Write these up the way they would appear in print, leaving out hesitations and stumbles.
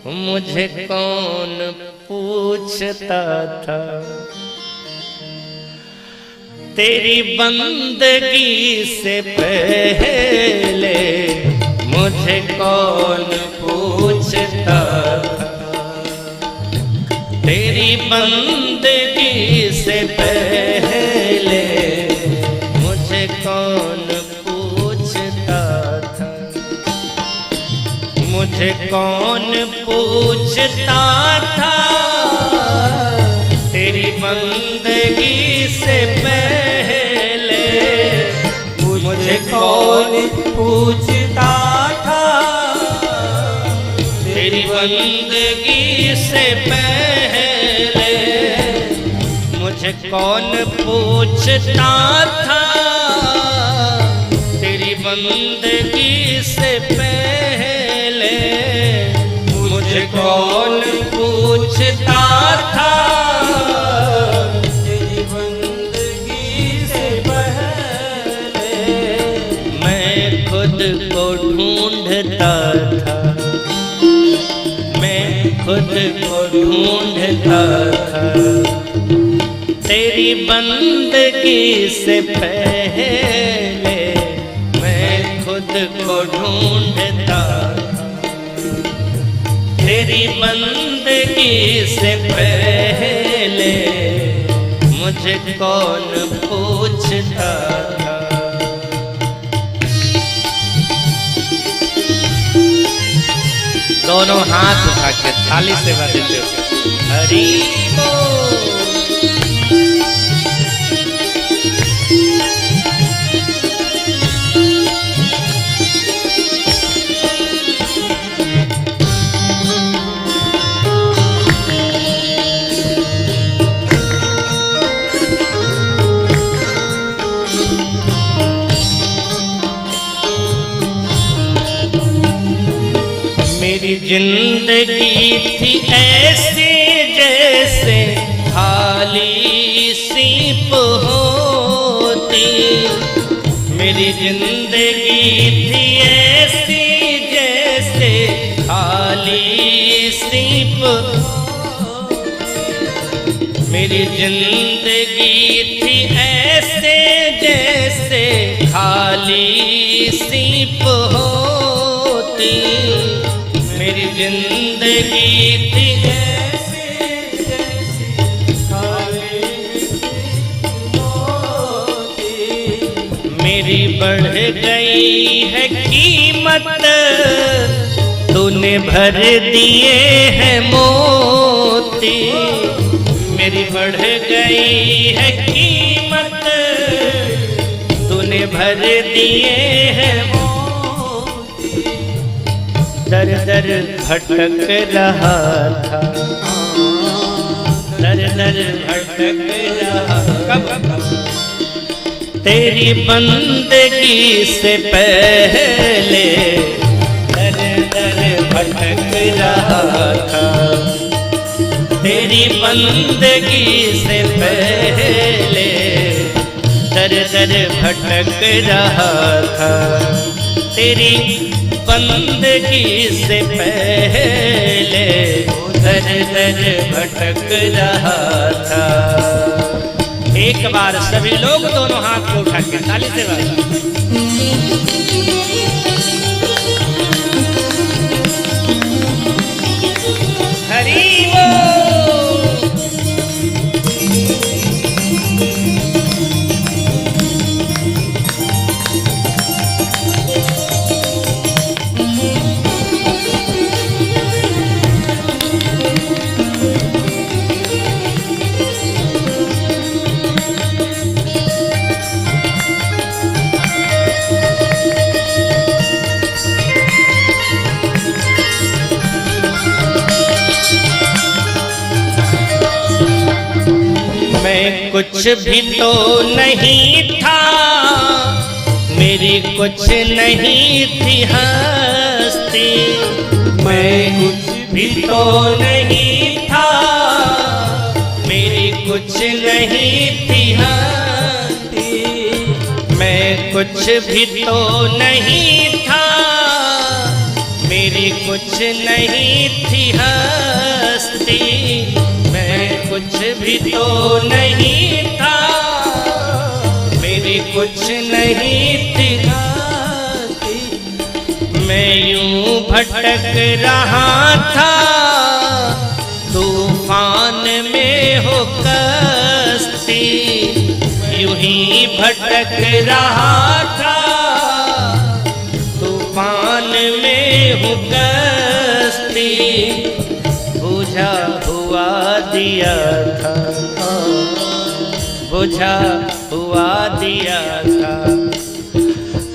मुझे कौन पूछता था, तेरी बंदगी से पहले मुझे कौन पूछता था, तेरी बंदगी से पहले मुझे कौन पूछता था, मुझे कौन पूछता था, तेरी बंदगी से पहले मुझे कौन पूछता था, तेरी बंदगी से पहले मुझे कौन पूछता था, तेरी बंदगी से पहले मुझे कौन पूछता था, तेरी बंदगी से पहले मैं खुद को ढूंढता था, मैं खुद को ढूंढता था, तेरी बंदगी से पहले मैं खुद को ढूंढता था, तेरी बंदगी से पहले मुझे कौन पूछता था। दोनों हाथ उठा के थाली से बजते हरि बोल। मेरी जिंदगी थी ऐसी जैसे खाली सीप होती, मेरी जिंदगी थी ऐसी जैसे खाली सीप, मेरी जिंदगी थी ऐसे जैसे खाली सीप होती, मेरी जिंदगी थी ऐसे जैसे खाली होती, मेरी बढ़ गई है कीमत, तूने भर दिए हैं मोती, मेरी बढ़ गई है कीमत, तूने भर दिए हैं मोती, दर दर भटक रहा था, दर दर भटक रहा, तेरी बंदगी से पहले दर दर भटक रहा था, तेरी बंदगी से पहले दर दर भटक रहा था, तेरी बंदगी से पहले दर दर भटक रहा था। एक बार सभी लोग दोनों हाथ को उठा के ताली से बजा। हरि बोल। कुछ भी तो नहीं था, मेरी कुछ नहीं थी हस्ती, मैं कुछ भी तो नहीं था, मेरी कुछ नहीं थी हस्ती, मैं कुछ भी तो नहीं था, मेरी कुछ नहीं थी तो नहीं था, मेरी कुछ नहीं थी गलती। मैं यूं भटक रहा था तूफान में हो कश्ती, यूं ही भटक रहा था तूफान में हो कश्ती। बुझा हुआ दिया था, बुझा हुआ दिया था,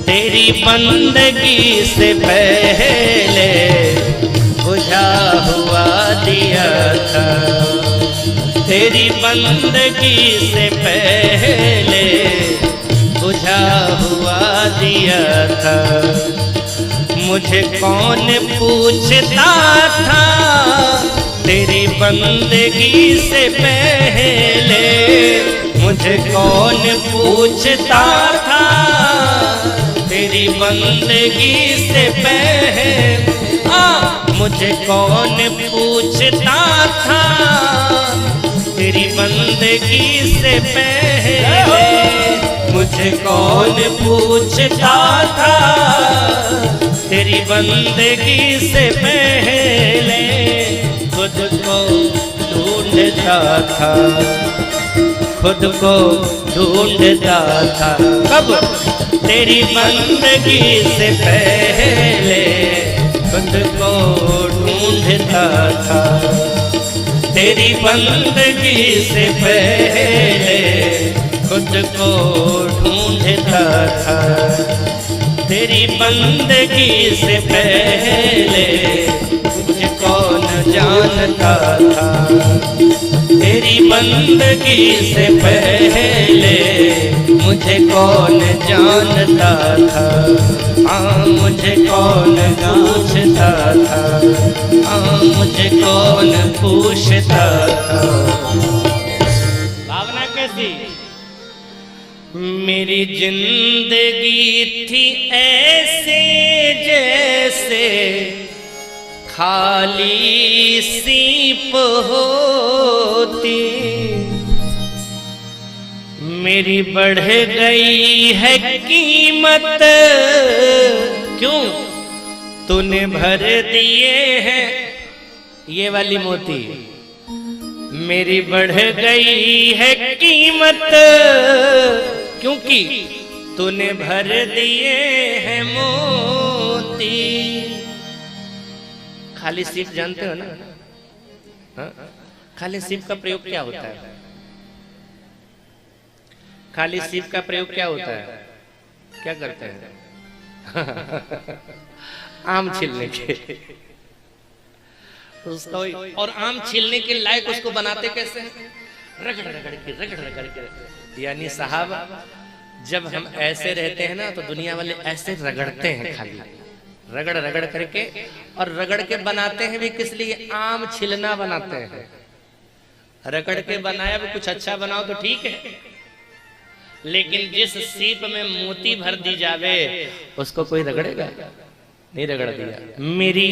तेरी बंदगी से पहले बुझा हुआ दिया था, तेरी बंदगी से पहले बुझा हुआ दिया था। मुझे कौन पूछता था तेरी बंदगी से पहले, मुझे कौन पूछता था तेरी बंदगी से पहले। मुझे कौन पूछता था तेरी बंदगी से पहले, मुझे कौन पूछता था तेरी बंदगी से पहले। खुद को ढूंढता था, खुद को ढूंढता था, कब तेरी बंदगी से पहले खुद को ढूंढता था, तेरी बंदगी से पहले खुद को ढूंढता था, तेरी बंदगी से पहले मुझे कौन जानता था, तेरी बंदगी से पहले मुझे कौन जानता था। मुझे कौन पूछता था, मुझे कौन पूछता था। भावना कैसी? मेरी जिंदगी थी ऐसे जैसे खाली सीप होती, मेरी बढ़ गई है कीमत, क्यों? तूने भर दिए हैं ये वाली मोती, मेरी बढ़ गई है कीमत, क्योंकि तूने भर दिए हैं मोती। खाली सीप जानते हो ना? हा? खाली सीप का प्रयोग क्या होता है? खाली सीप का प्रयोग क्या होता है? क्या करते हैं? आम छीलने के उसको, और आम छीलने के लायक उसको बनाते कैसे हैं? रगड़ रगड़ के, रगड़ रगड़ के। यानी साहब जब हम ऐसे रहते हैं ना तो दुनिया वाले ऐसे रगड़ते हैं, खाली रगड़ रगड़ करके, और रगड़ के बनाते हैं भी किस लिए? आम छिलना बनाते हैं। रगड़ के बनाया भी कुछ अच्छा बनाओ तो ठीक है, लेकिन जिस सीप में मोती भर दी जावे उसको कोई रगड़ेगा? नहीं रगड़ दिया। मेरी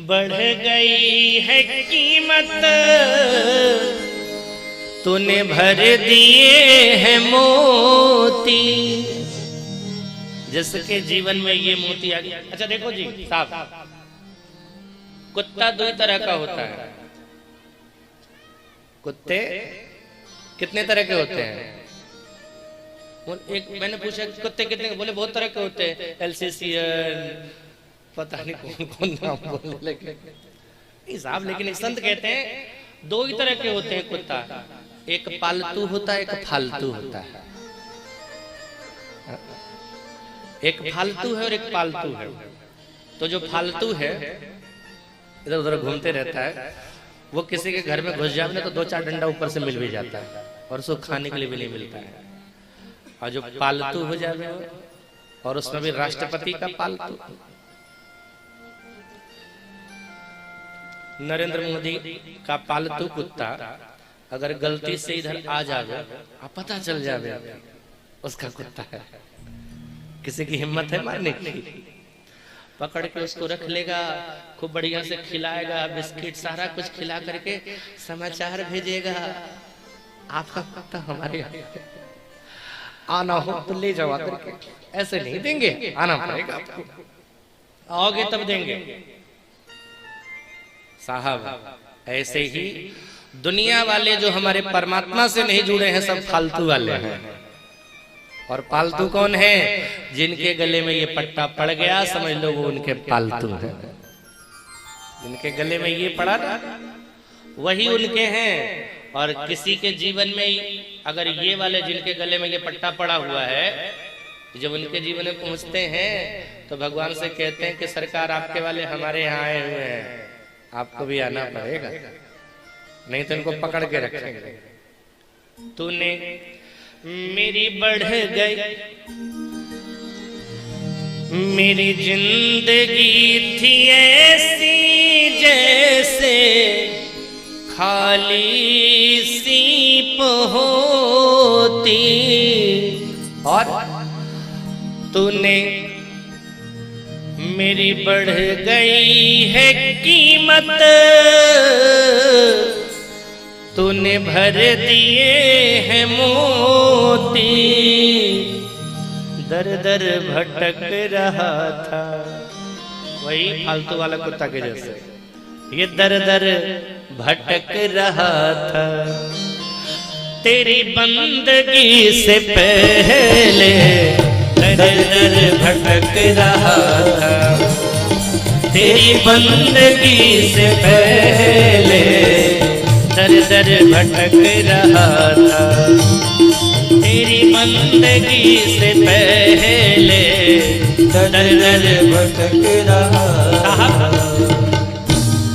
बढ़ गई है कीमत, तूने भर दिए हैं मोती, जिसके जीवन में ये मोती आ गया। अच्छा देखो जी साहब, कुत्ता दो तरह का होता है। कुत्ते कितने तरह के होते हैं? एक मैंने पूछा कुत्ते कितने, बोले बहुत तरह के होते हैं, एल्सेशियन, पता नहीं कौन कौन नाम बोलने लगे साहब। लेकिन एक संत कहते हैं दो ही तरह के होते हैं कुत्ता, एक पालतू होता है, एक फालतू होता है। एक फालतू है और एक पालतू है। तो जो फालतू है इधर उधर घूमते रहता है, वो किसी के घर में घुस जाए ना तो दो चार डंडा ऊपर से मिल भी जाता है और उसको खाने के लिए भी नहीं मिलता है। और जो पालतू हो जाए और उसमें भी राष्ट्रपति का पालतू, नरेंद्र मोदी का पालतू कुत्ता अगर गलती से इधर आ जावे, पता चल जावे उसका कुत्ता है, किसी की हिम्मत है मारने की? पकड़ के उसको रख लेगा, खूब बढ़िया से खिलाएगा, बिस्किट सारा कुछ खिला करके समाचार भेजेगा, आपका कुत्ता हमारे यहाँ आना हो तो ले जाओ आकर के, ऐसे नहीं देंगे, आना पड़ेगा आपको, आओगे तब देंगे। साहब ऐसे ही दुनिया वाले जो हमारे परमात्मा से नहीं जुड़े हैं सब फालतू वाले हैं। और पालतू कौन है? जिनके गले में ये पट्टा पड़ गया समझ लो वो उनके पालतू हैं। जिनके गले में ये पड़ा ना वही उनके हैं। और किसी के जीवन में अगर ये वाले जिनके गले में ये पट्टा पड़ा हुआ है जब उनके जीवन में पहुंचते हैं तो भगवान से कहते हैं कि सरकार आपके वाले हमारे यहाँ आए हुए हैं, आपको भी आना पड़ेगा, नहीं तो इनको पकड़ के रखेंगे। तूने मेरी बढ़ गई, मेरी जिंदगी थी ऐसी जैसे खाली सीप होती, और तूने मेरी बढ़ गई है कीमत, तूने भर दिए हैं मोती, दर दर भटक रहा था। वही फालतू वाला कुत्ता के जैसे ये दर दर भटक रहा था। तेरी बंदगी से पहले दर दर भटक रहा था, तेरी बंदगी से पहले दर दर भटक रहा था, तेरी बंदगी से पहले दर दर भटक रहा था।